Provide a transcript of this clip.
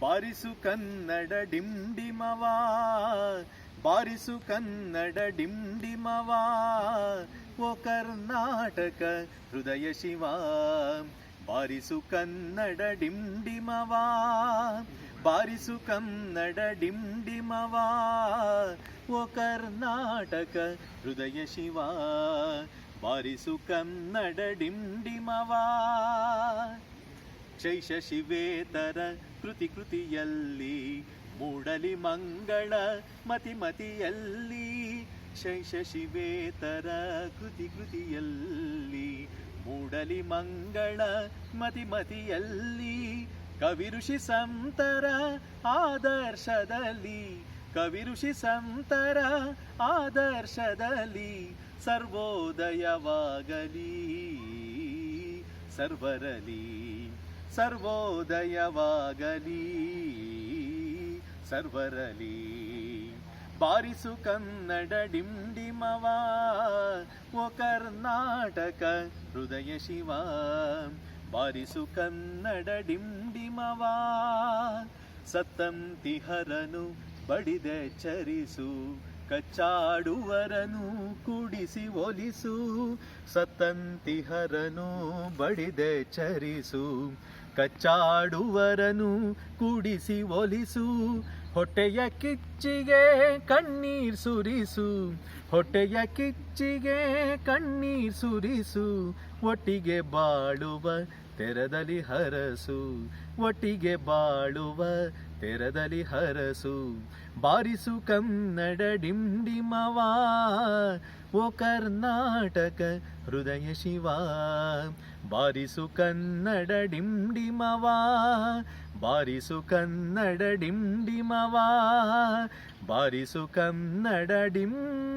ಬಾರಿಸು ಕನ್ನಡ ಡಿಂಡಿಮವಾ, ಬಾರಿಸು ಕನ್ನಡ ಡಿಂಡಿಮವಾ, ಓ ಕರ್ನಾಟಕ ಹೃದಯ ಶಿವ. ಬಾರಿಸು ಕನ್ನಡ ಡಿಂಡಿಮವಾ, ಬಾರಿಸು ಕನ್ನಡ ಡಿಂಡಿಮವಾ, ಓ ಕರ್ನಾಟಕ ಹೃದಯ ಶಿವ. ಬಾರಿಸು ಕನ್ನಡ ಡಿಂಡಿಮವಾ. ಶೈಷ ಶಿವೇತರ ಕೃತಿ ಕೃತಿಯಲ್ಲಿ ಮೂಡಲಿ ಮಂಗಳ ಮತಿ ಮತಿಯಲ್ಲಿ. ಶೈಷ ಶಿವೇತರ ಕೃತಿ ಕೃತಿಯಲ್ಲಿ ಮೂಡಲಿ ಮಂಗಳ ಮತಿ ಮತಿಯಲ್ಲಿ. ಕವಿ ಋಷಿ ಸಂತರ ಆದರ್ಶದಲ್ಲಿ, ಕವಿ ಋಷಿ ಸಂತರ ಆದರ್ಶದಲ್ಲಿ ಸರ್ವೋದಯವಾಗಲಿ ಸರ್ವರಲಿ, ಸರ್ವೋದಯವಾಗಲಿ ಸರ್ವರಲಿ. ಬಾರಿಸು ಕನ್ನಡ ಡಿಂಡಿಮವಾ, ಓ ಕರ್ನಾಟಕ ಹೃದಯ ಶಿವ. ಬಾರಿಸು ಕನ್ನಡ ಡಿಂಡಿಮವಾ. ಸತ್ತಂತಿಹರನು ಬಡಿದೆ ಚರಿಸು, ಕಚ್ಚಾಡುವರನು ಕೂಡಿಸಿ ಒಲಿಸು. ಸತ್ತಂತಿಹರನು ಬಡಿದೆ ಚರಿಸು, ಕಚ್ಚಾಡುವರನು ಕೂಡಿಸಿ ಒಲಿಸು. ಹೊಟ್ಟೆಯ ಕಿಚ್ಚಿಗೆ ಕಣ್ಣೀರ್ ಸುರಿಸು, ಹೊಟ್ಟೆಯ ಕಿಚ್ಚಿಗೆ ಕಣ್ಣೀರ್ ಸುರಿಸು. ಒಟ್ಟಿಗೆ ಬಾಳುವ ತೆರದಲ್ಲಿ ಹರಸು, ಒಟ್ಟಿಗೆ ಬಾಳುವ ತೆರದಲ್ಲಿ ಹರಸು. ಬಾರಿಸು ಕನ್ನಡ ಡಿಂಡಿಮವಾ, ಓ ಕರ್ನಾಟಕ ಹೃದಯ ಶಿವ. ಬಾರಿಸು ಕನ್ನಡ ಡಿಂಡಿಮವಾ, ಬಾರಿಸು ಕನ್ನಡ ಡಿಂಡಿಮವಾ, ಬಾರಿಸು ಕನ್ನಡ ಡಿಂಡಿಮವಾ.